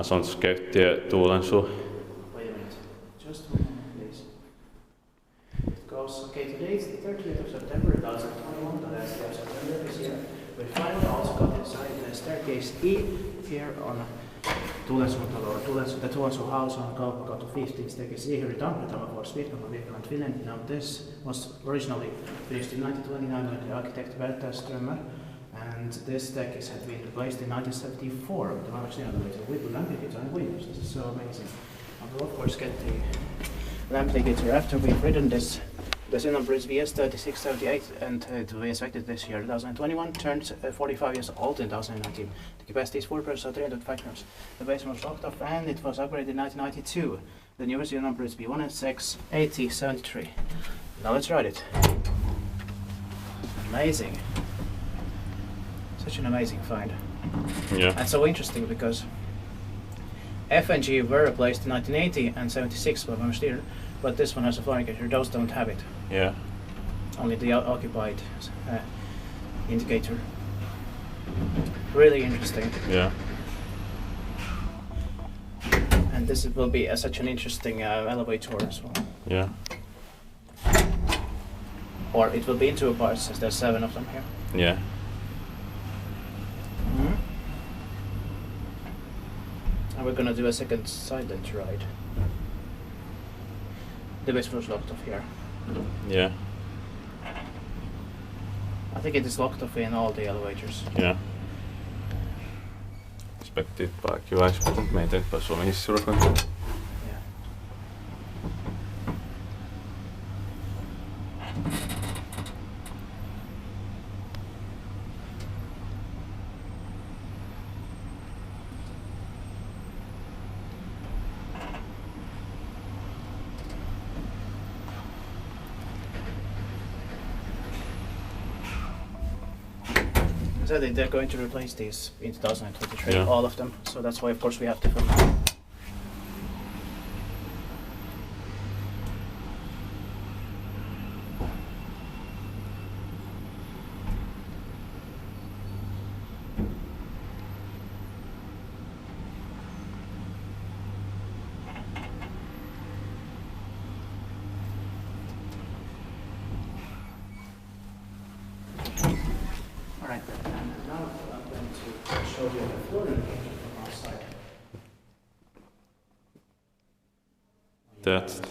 Sonst geht die Tuulen so. Wait a minute. Just one moment, please. It goes, okay, today is the 30th of September 2021, the last day of September this year. We finally also got inside the staircase E here on the Tuulensuun house on Kauppakatu 15, staircase E here in Tampere, for Finland, Finland. Now this was originally finished in 1929 by the architect ValmetSchlieren, and this staircase had been replaced in 1974 with the ValmetSchlieren elevator with lamp indicator and windows. This is so amazing. I will of course get the lamp indicator after we've ridden this. The serial number is VS3678 and it will be inspected this year, 2021, turned 45 years old in 2019. The capacity is 4 persons, 300 factors. The basement was locked off and it was upgraded in 1992. The new serial number is B1SX8073. Now let's ride it. Amazing. Such an amazing find. Yeah. And so interesting because F and G were replaced in 1980 and 76 by ValmetSchlieren, but this one has a floor indicator, those don't have it. Yeah. Only the occupied indicator. Really interesting. Yeah. And this will be such an interesting elevator as well. Yeah. Or it will be in 2 parts, as there's 7 of them here. Yeah. And we're gonna do a second silent ride. The basement was locked off here. Yeah. I think it is locked off in all the elevators. Yeah. Inspected by QI, but maintained by Suomen hissurakentaminen. Yeah. So they're going to replace these in 2023, Yeah. all of them. So that's why, of course, we have to film them. Alright, and now I'm going to show you the floor indicator from outside. That's